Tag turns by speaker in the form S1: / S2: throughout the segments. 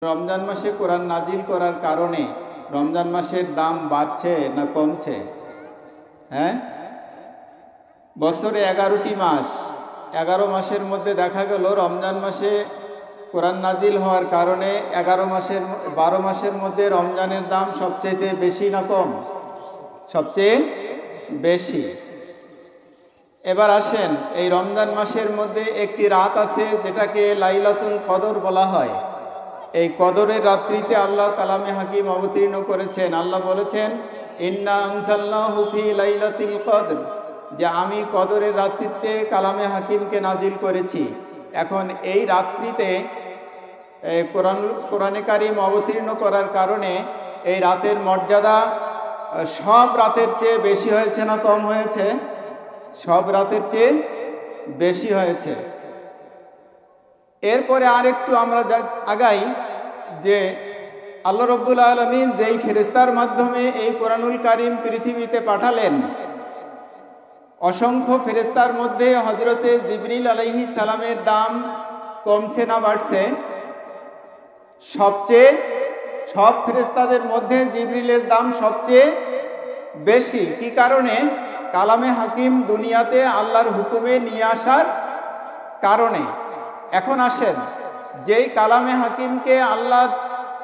S1: রমজান মাসে কোরআন নাজিল করার কারণে রমজান মাসের দাম বাড়ছে না কমছে? হ্যাঁ, বছরে 11টি মাস, 11 মাসের মধ্যে দেখা গেল রমজান মাসে কোরআন নাজিল হওয়ার কারণে 12 মাসের মধ্যে রমজানের দাম সবচেয়ে বেশি না কম? সবচেয়ে বেশি। এবার আসেন, এই রমজান মাসের মধ্যে একটি রাত আছে যেটাকে লাইলাতুল কদর বলা হয়। এই কদরের রাত্রিতে আল্লাহ কালামে হাকিম অবতীর্ণ করেছেন। আল্লাহ বলেছেন, ইন্না আনজালনাহু ফি লাইলাতিল কদর, যে আমি কদরের রাত্রিতে কালামে হাকিমকে নাজিল করেছি। এখন এই রাত্রিতে কোরআনে কারিম অবতীর্ণ করার কারণে এই রাতের মর্যাদা সব রাতের চেয়ে বেশি হয়েছে না কম হয়েছে? সব রাতের চেয়ে বেশি হয়েছে। এরপরে আরেকটু আমরা আগাই, যে আল্লাহ রব্বুল আলামিন যেই ফেরেশতার মাধ্যমে এই কোরআনুল কারিম পৃথিবীতে পাঠালেন, অসংখ্য ফেরেশতার মধ্যে হযরতে জিবরিল আলাইহিস সালামের দাম কমছে না বাড়ছে? সব ফেরেশতাদের মধ্যে জিবরিলের দাম সবচেয়ে বেশি। কি কারণে? কালামে হাকিম দুনিয়াতে আল্লাহর হুকুমে নিয়ে আসার কারণে। এখন আসেন, যেই কালামে হাকিমকে আল্লাহ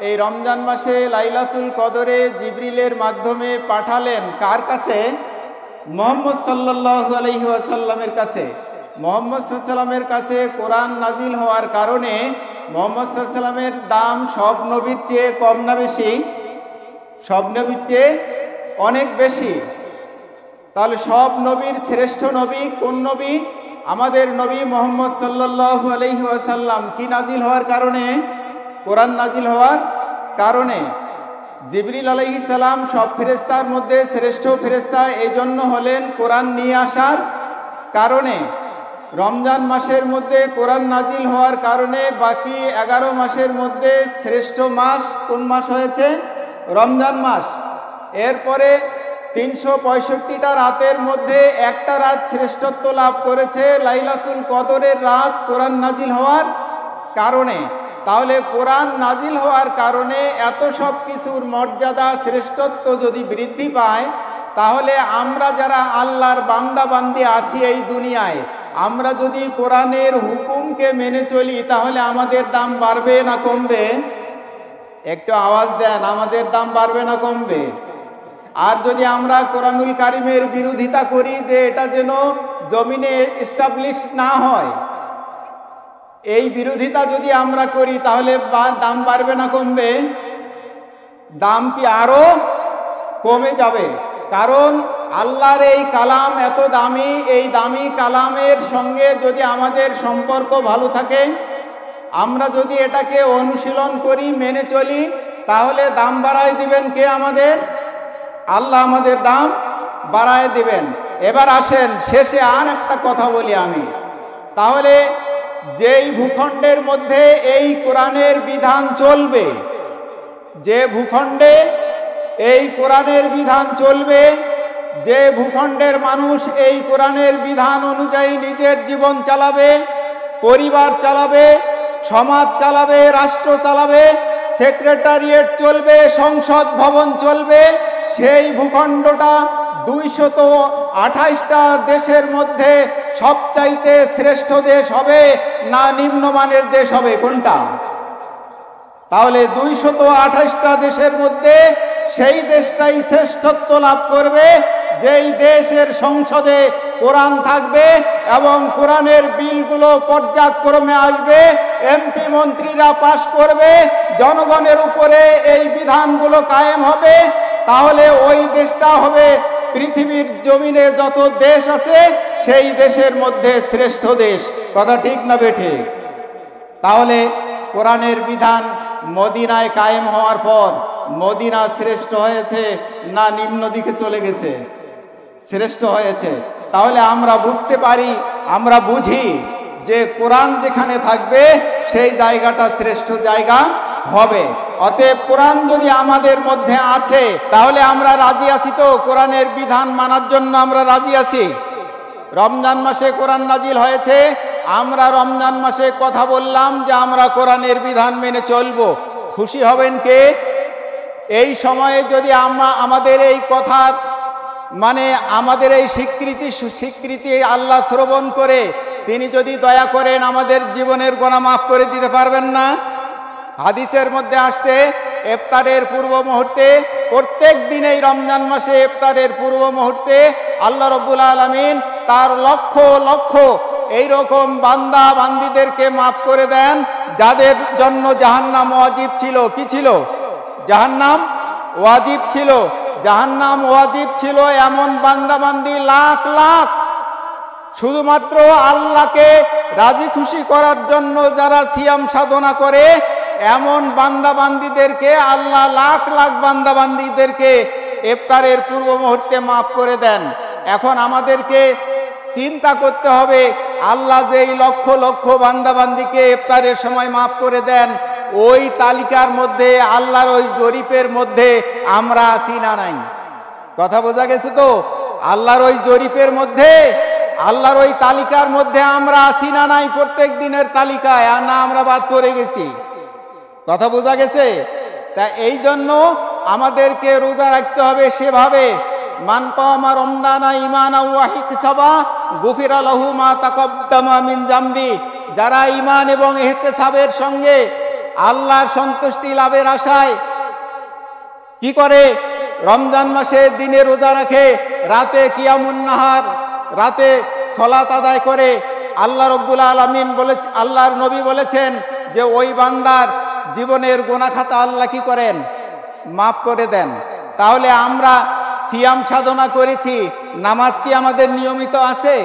S1: এই রমজান মাসে লাইলাতুল কদরে জিবরিলের মাধ্যমে পাঠালেন কার কাছে? মুহাম্মদ সাল্লাল্লাহু আলাইহি ওয়াসাল্লামের কাছে। মুহাম্মদ সাল্লাল্লাহু আলাইহি ওয়াসাল্লামের কাছে কোরআন নাজিল হওয়ার কারণে মুহাম্মদ সাল্লাল্লাহু আলাইহি ওয়াসাল্লামের দাম সব নবীর চেয়ে কম না বেশি? সব নবীর চেয়ে অনেক বেশি। তাহলে সব নবীর শ্রেষ্ঠ নবী কোন নবী? আমাদের নবী মুহাম্মদ সাল্লাল্লাহু আলাইহি ওয়াসাল্লাম। কি নাজিল হওয়ার কারণে? কোরআন নাজিল হওয়ার কারণে। জিবরিল আলাইহিস সালাম সব ফেরেশতার মধ্যে শ্রেষ্ঠ ফেরেশতা এই জন্য হলেন কোরআন নিয়ে আসার কারণে। রমজান মাসের মধ্যে কোরআন নাজিল হওয়ার কারণে বাকি 11 মাসের মধ্যে শ্রেষ্ঠ মাস কোন মাস হয়েছে? রমজান মাস। এরপরে 365টা রাতের মধ্যে একটা রাত শ্রেষ্ঠত্ব লাভ করেছে লাইলাতুল কদরের রাত কোরআন নাজিল হওয়ার কারণে। তাহলে কোরআন নাজিল হওয়ার কারণে এত সব কিছুর মর্যাদা শ্রেষ্ঠত্ব যদি বৃদ্ধি পায়, তাহলে আমরা যারা আল্লাহর বান্দা বান্দি আছি এই দুনিয়ায়, আমরা যদি কোরআনের হুকুমকে মেনে চলি, তাহলে আমাদের দাম বাড়বে না কমবে? একটু আওয়াজ দেন, আমাদের দাম বাড়বে না কমবে? আর যদি আমরা কোরআনুল কারিমের বিরোধিতা করি, যে এটা যেন জমিনে এস্টাবলিশ না হয়, এই বিরোধিতা যদি আমরা করি, তাহলে দাম বাড়বে না কমবে? দাম কি আরো কমে যাবে? কারণ আল্লাহর এই কালাম এত দামি, এই দামি কালামের সঙ্গে যদি আমাদের সম্পর্ক ভালো থাকে, আমরা যদি এটাকে অনুশীলন করি, মেনে চলি, তাহলে দাম বাড়ায় দিবেন কে? আমাদের আল্লাহ আমাদের দাম বাড়ায় দিবেন। এবার আসেন, শেষে আর একটা কথা বলি আমি। তাহলে যেই ভূখণ্ডের মধ্যে এই কোরআনের বিধান চলবে, যে ভূখণ্ডে এই কোরআনের বিধান চলবে, যে ভূখণ্ডের মানুষ এই কোরআনের বিধান অনুযায়ী নিজের জীবন চালাবে, পরিবার চালাবে, সমাজ চালাবে, রাষ্ট্র চালাবে, সেক্রেটারিয়েট চলবে, সংসদ ভবন চলবে, সেই ভূখণ্ডটা 228টা দেশের মধ্যে সবচাইতে শ্রেষ্ঠ দেশ হবে না নিম্নমানের দেশ হবে? কোনটা? তাহলে 228টা দেশের মধ্যে সেই দেশটাই শ্রেষ্ঠত্ব লাভ করবে যেই দেশের সংসদে কোরআন থাকবে এবং কোরআনের বিলগুলো পর্যায়ক্রমে আসবে, এমপি মন্ত্রীরা পাশ করবে, জনগণের উপরে এই বিধানগুলো কায়েম হবে। তাহলে ওই দেশটা হবে পৃথিবীর জমিনে যত দেশ আছে সেই দেশের মধ্যে শ্রেষ্ঠ দেশ। কথা ঠিক না বেঠিক? তাহলে কোরআনের বিধান মদিনায় কায়েম হওয়ার পর মদিনা শ্রেষ্ঠ হয়েছে না নিম্ন দিকে চলে গেছে? শ্রেষ্ঠ হয়েছে। তাহলে আমরা বুঝতে পারি, আমরা বুঝি যে কোরআন যেখানে থাকবে সেই জায়গাটা শ্রেষ্ঠ জায়গা হবে। অতএব কোরআন যদি আমাদের মধ্যে আছে, তাহলে আমরা রাজি আছি তো? কোরআনের বিধান মানার জন্য আমরা রাজি আছি। রমজান মাসে কোরআন নাজিল হয়েছে, আমরা রমজান মাসে কথা বললাম যে আমরা কোরআনের বিধান মেনে চলবো। খুশি হবেন কে? এই সময়ে যদি আমাদের এই কথার মানে আমাদের এই স্বীকৃতি আল্লাহ শ্রবণ করে তিনি যদি দয়া করেন আমাদের জীবনের গুনাহ মাফ করে দিতে পারবেন না? হাদিসের মধ্যে আসছে ইফতারের পূর্ব মুহূর্তে, প্রত্যেক দিন এই রমজান মাসে ইফতারের পূর্ব মুহূর্তে আল্লাহ রাব্বুল আলামিন তার লক্ষ লক্ষ এইরকম বান্দা বান্দীদেরকে মাফ করে দেন যাদের জন্য জাহান্নাম ওয়াজিব ছিল। কি ছিল? জাহান্নাম ওয়াজিব ছিল। জাহান্নাম ওয়াজিব ছিল এমন বান্দা বান্দী লাখ লাখ, শুধুমাত্র আল্লাহকে রাজি খুশি করার জন্য যারা সিয়াম সাধনা করে এমন বান্দা বান্দীদেরকে আল্লাহ লাখ লাখ বান্দা বান্দীদেরকে ইফতারের পূর্ব মুহূর্তে মাফ করে দেন। এখন আমাদেরকে চিন্তা করতে হবে আল্লাহ যে এই লক্ষ লক্ষ বান্দা বান্দীকে ইফতারের সময় মাফ করে দেন, ওই তালিকার মধ্যে আল্লাহর ওই জরিপের মধ্যে আমরা আছি না নাই? কথা বোঝা গেছে তো? আল্লাহর ওই জরিপের মধ্যে, আল্লাহর ওই তালিকার মধ্যে আমরা আছি না নাই? প্রত্যেক দিনের তালিকায়, আর না আমরা বাদ পড়ে গেছি? কথা বোঝা গেছে? তা এই জন্য আমাদেরকে রোজা রাখতে হবে সেভাবে, মান কামা রমজানা ঈমানান ওয়া ইহতিসাবা গুফিরা লাহু মা তাকাদ্দামা মিন জামবি। যারা ঈমান এবং ইহতিসাবের সঙ্গে আল্লাহর সন্তুষ্টি লাভের আশায় কি করে? রমজান মাসে দিনে রোজা রাখে, রাতে কিয়ামুন নাহার, রাতে সালাত আদায় করে। আল্লাহ রাব্বুল আলামিন বলে, আল্লাহর নবী বলেছেন যে ওই বান্দার জীবনের গুনাহ খাতা আল্লাহ কি করেন? মাফ করে দেন। তাহলে আমরা সিয়াম সাধনা করেছি, নামাজ কি আমাদের নিয়মিত আছে?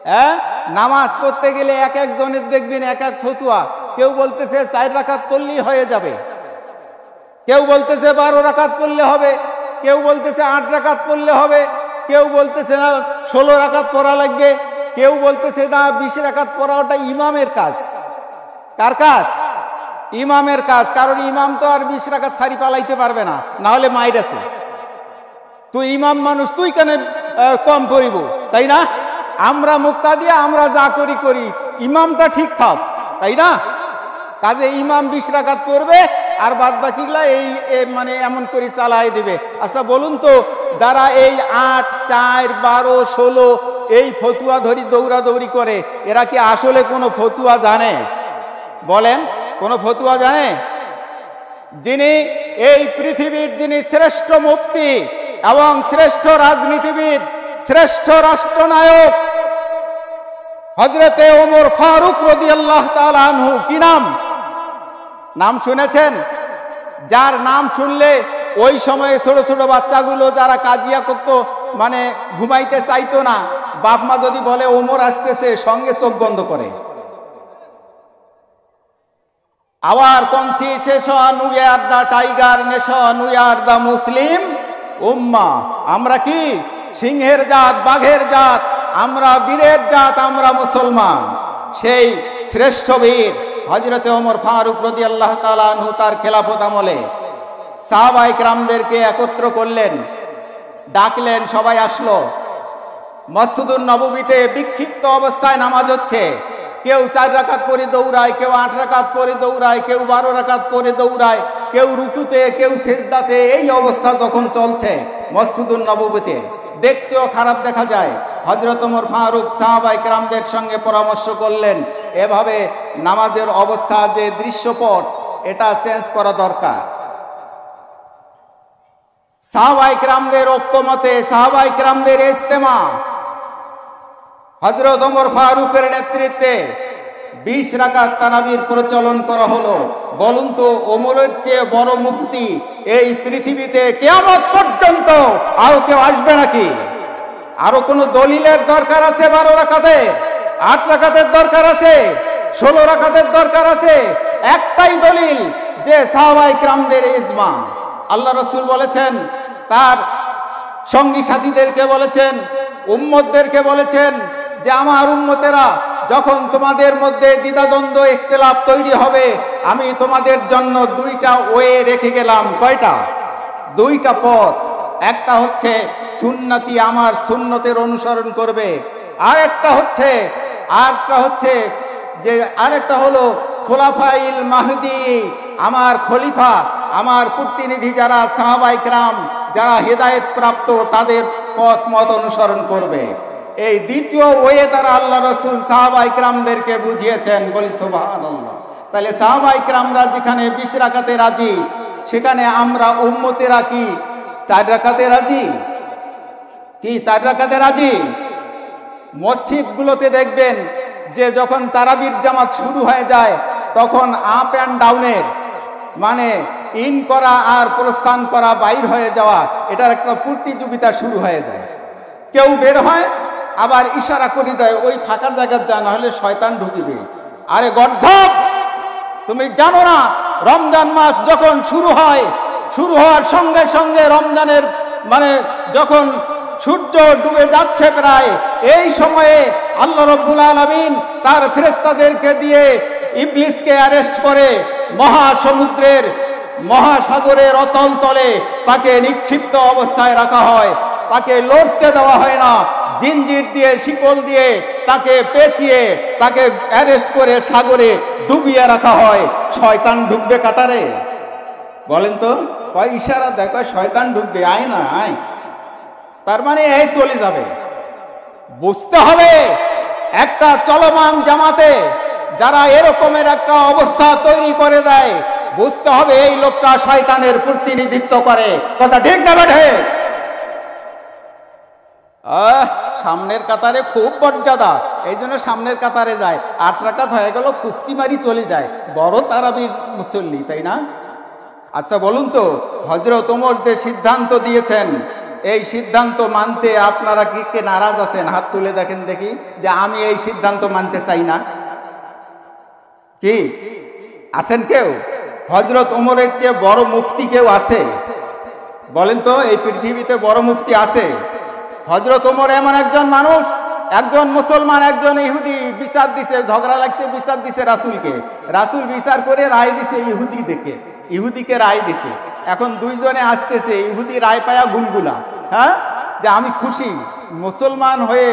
S1: হ্যাঁ, নামাজ পড়তে গেলে এক একজনের দেখবেন এক এক ফতুয়া। কেউ বলতেছে 4 রাকাত পড়লেই হয়ে যাবে, কেউ বলতেছে 12 রাকাত পড়লে হবে, কেউ বলতেছে 8 রাকাত পড়লে হবে, কেউ বলতেছে না 16 রাকাত পড়া লাগবে, কেউ বলতেছে না 20 রাকাত পড়া। ওটা ইমামের কাজ। কার কাজ? ইমামের কাজ। কারণ ইমাম তো আর 20 রাকাত ছাড়ি পালাইতে পারবে না, না হলে মাইর আছে। তুই ইমাম মানুষ, তুই কেন কম করিব? তাই না? আমরা মুক্তাদি, আমরা যা করি করি, ইমামটা ঠিক থাক, তাই না? কাজে ইমাম 20 রাকাত পড়বে আর বাদ বাকিগুলা এই মানে এমন করে চালাই দিবে। আচ্ছা বলুন তো, যারা এই 8, 4, 12, 16 এই ফতুয়া ধরি দৌড়াদৌড়ি করে, এরা কি আসলে কোনো ফতুয়া জানে? বলেন, কোনো ফতুয়া জানে? যিনি এই পৃথিবীর যিনি শ্রেষ্ঠ মুফতি এবং শ্রেষ্ঠ রাজনীতিবিদ, শ্রেষ্ঠ রাষ্ট্রনায়ক হযরতে ওমর ফারুক রাদিয়াল্লাহু তাআলা আনহু, কি নাম? নাম শুনেছেন? যার নাম শুনলে ওই সময়ে ছোট ছোট বাচ্চাগুলো যারা কাজিয়া করত, মানে ঘুমাইতে চাইতো না, বাপ মা যদি বলে ওমর আসতেছে, সঙ্গে চোখ বন্ধ করে। Our constitution, we are the tiger nation, we are the Muslim ummah. আমরা কি? সিংহের জাত, বাঘের জাত, আমরা বীরের জাত, আমরা মুসলমান। সেই শ্রেষ্ঠ বীর হযরতে ওমর ফারুক রাদিয়াল্লাহু তাআলা আনহু তার খেলাফত আমলে সাহাবায়ে কেরামদেরকে একত্র করলেন, ডাকলেন, সবাই আসলো। মসজিদুন নববীতে বিক্ষিপ্ত অবস্থায় নামাজ হচ্ছে। কেউ 4 রাকাত পড়ে দৌড়ায়, কেউ 8 রাকাত পড়ে দৌড়ায়, কেউ 12 রাকাত পড়ে দৌড়ায়, কেউ রুকুতে, কেউ সিজদাতে। এই অবস্থা যখন চলছে মসজিদুন নববীতে, দেখতেও খারাপ দেখা যায়। হযরত ওমর ফারুক সাহাবায়ে কেরামদের সঙ্গে পরামর্শ করলেন, এভাবে নামাজের অবস্থা যে দৃশ্যপট, এটা চেঞ্জ করা দরকার। সাহাবায়ে কেরামদের ঐক্যমতে, সাহাবায়ে কেরামদের ইজতেমা, হযরত ওমর ফারুকের নেতৃত্বে 20 রাকাত তারাবির প্রচলন করা হলো। বলুন তো, ওমরের চেয়ে বড় মুফতি এই পৃথিবীতে কিয়ামত পর্যন্ত আর কেউ আসবে নাকি? আরো কোনো দলিলের দরকার আছে? 12 রাকাতে, 8 রাকাতের দরকার আছে, 16 রাকাতের দরকার আছে? একটাই দলিল, যে সাহাবায়ে কেরামদের ইজমা। আল্লাহ রাসূল বলেছেন, তার সঙ্গী সাথীদেরকে বলেছেন, উম্মতদেরকে বলেছেন যে আমার উম্মতেরা, যখন তোমাদের মধ্যে দ্বিধাদ্বন্দ্ব ইখতিলাফ তৈরি হবে, আমি তোমাদের জন্য 2টা ওয়ে রেখে গেলাম। কয়টা? 2টা পথ। একটা হচ্ছে সুন্নতি, আমার সুন্নতের অনুসরণ করবে। আরেকটা হচ্ছে যে আরেকটা হলো খোলাফাইল মাহদি, আমার খলিফা, আমার প্রতিনিধি যারা সাহাবায়ে কেরাম, যারা হেদায়েত প্রাপ্ত, তাদের পথ মত অনুসরণ করবে। এই দ্বিতীয় ওয়ে দ্বারা আল্লাহ রাসূল সাহাবায়ে কেরামদেরকে বুঝিয়েছেন। বলি সুবহানাল্লাহ। তাহলে সাহাবায়ে কেরামরা যেখানে 20 রাকাতে রাজি, সেখানে আমরা উম্মতেরা কি 4 রাকাতে রাজি? কি 4 রাকাতে রাজি? মসজিদগুলোতে দেখবেন যে যখন তারাবির জামাত শুরু হয়ে যায়, তখন আপ অ্যান্ড ডাউনের মানে ইন করা আর প্রস্থান করা, বাইর হয়ে যাওয়া, এটার একটা প্রতিযোগিতা শুরু হয়ে যায়। কেউ বের হয়, আবার ইশারা করে দেয় ওই ফাঁকা জায়গায় যা, না হলে শয়তান ঢুকিবে। আরে গর্ধব, তুমি জানো না রমজান মাস যখন শুরু হয়, শুরু হওয়ার সঙ্গে সঙ্গে রমজানের মানে যখন সূর্য ডুবে যাচ্ছে প্রায়, এই সময়ে আল্লাহ রাব্বুল আলামিন তার ফেরেশতাদেরকে দিয়ে ইবলিসকে অ্যারেস্ট করে মহাসমুদ্রের, মহাসাগরের অতল তলে তাকে নিক্ষিপ্ত অবস্থায় রাখা হয়। তাকে লড়তে দেওয়া হয় না, জিঞ্জির দিয়ে, শিকল দিয়ে তাকে পেঁচিয়ে তাকে অ্যারেস্ট করে সাগরে ডুবিয়ে রাখা হয়। শয়তান ঢুকবে কাতারে? বলেন তো, কয় ইশারা দেখো শয়তান ঢুকবে, আয় না আয়, তার মানে এই চলে যাবে। বুঝতে হবে একটা চলমান জামাতে যারা এরকমের একটা অবস্থা তৈরি করে দেয়, বুঝতে হবে এই লোকটা শয়তানের প্রতিনিধিত্ব করে। কথা ঠিক না বেঠে? সামনের কাতারে খুব মর্যাদা, এই জন্য সামনের কাতারে যায়। 8 রাকাত হয়ে গেল, কুস্তি মারি চলে যায়, বড় তারাবির মুসল্লি, তাই না? আচ্ছা বলুন তো, হযরত ওমর যে সিদ্ধান্ত দিয়েছেন, এই সিদ্ধান্ত মানতে আপনারা কি কে নারাজ আছেন? হাত তুলে দেখেন দেখি, যে আমি এই সিদ্ধান্ত মানতে চাই না। কি আছেন কেউ? হযরত ওমরের চেয়ে বড় মুফতি কেউ আছে? বলেন তো, এই পৃথিবীতে বড় মুফতি আছে? হযরত ওমর এমন একজন মানুষ, একজন মুসলমান, একজন ইহুদি বিচার দিছে, ঝগড়া লাগছে, বিচার দিছে রাসূলকে। রাসূল বিচার করে রায় দিছে ইহুদি দেখে, ইহুদিকে রায় দিছে। এখন দুইজনে আসতেছে, ইহুদি রায় পায়া গুলগুলা, হ্যাঁ, যে আমি খুশি, মুসলমান হয়ে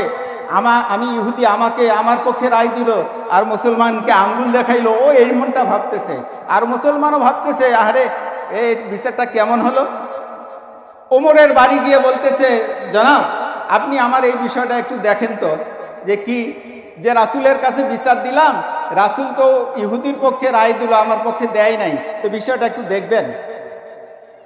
S1: আমি ইহুদি আমাকে আমার পক্ষে রায় দিল, আর মুসলমানকে আঙ্গুল দেখাইলো, ও এই মনটা ভাবতেছে। আর মুসলমানও ভাবতেছে, আরে এই বিচারটা কেমন হলো। ওমরের বাড়ি গিয়ে বলতেছে, জনাব আপনি আমার এই বিষয়টা একটু দেখেন তো, যে কি, যে রাসূলের কাছে বিচার দিলাম, রাসূল তো ইহুদির পক্ষে রায় দিল, আমার পক্ষে দেয় নাই, তো বিষয়টা একটু দেখবেন।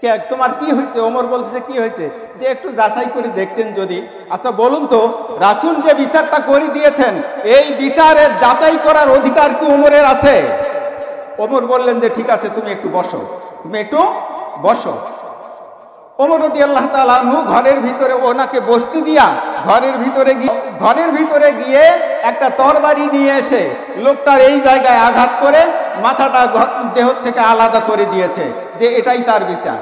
S1: কে তোমার কি হয়েছে? ওমর বলতেছে, কি হয়েছে? যে একটু যাচাই করে দেখতেন যদি। আচ্ছা বলুন তো, রাসূল যে বিচারটা করে দিয়েছেন, এই বিচারের যাচাই করার অধিকার কি ওমরের আছে? ওমর বললেন যে ঠিক আছে, তুমি একটু বসো, তুমি একটু বসো। ওমর রাদিয়াল্লাহু তাআলা আনহু ঘরের ভিতরে ওনাকে বসতে দিয়া ঘরের ভিতরে গিয়ে একটা তরবারি নিয়ে এসে লোকটার এই জায়গায় আঘাত করে মাথাটা দেহ থেকে আলাদা করে দিয়েছে, যে এটাই তার বিচার।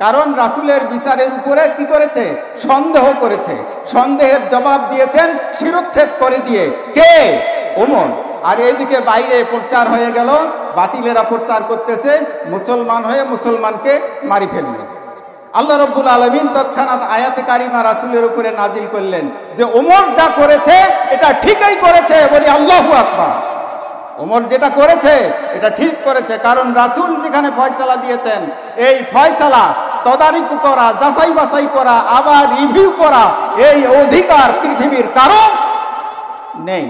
S1: কারণ রাসূলের বিচারের উপরে কি করেছে? সন্দেহ করেছে। সন্দেহের জবাব দিয়েছেন শিরচ্ছেদ করে দিয়ে। কে? ওমর। আর এইদিকে বাইরে প্রচার হয়ে গেল, বাতিলেরা প্রচার করতেছে, মুসলমান হয়ে মুসলমানকে মারি ফেললেন। আল্লাহ রাব্বুল আলামিন তৎক্ষণাৎ আয়াতে কারিমা রাসূলের উপরে নাজিল করলেন যে ওমর যা করেছে এটা ঠিকই করেছে। বলি আল্লাহু আকবার। ওমর যেটা করেছে এটা ঠিক করেছে, কারণ রাসূল যেখানে ফয়সালা দিয়েছেন, এই ফয়সালা তদারকি করা, যাচাই বাছাই করা, আবার রিভিউ করা, এই অধিকার পৃথিবীর কারো নেই।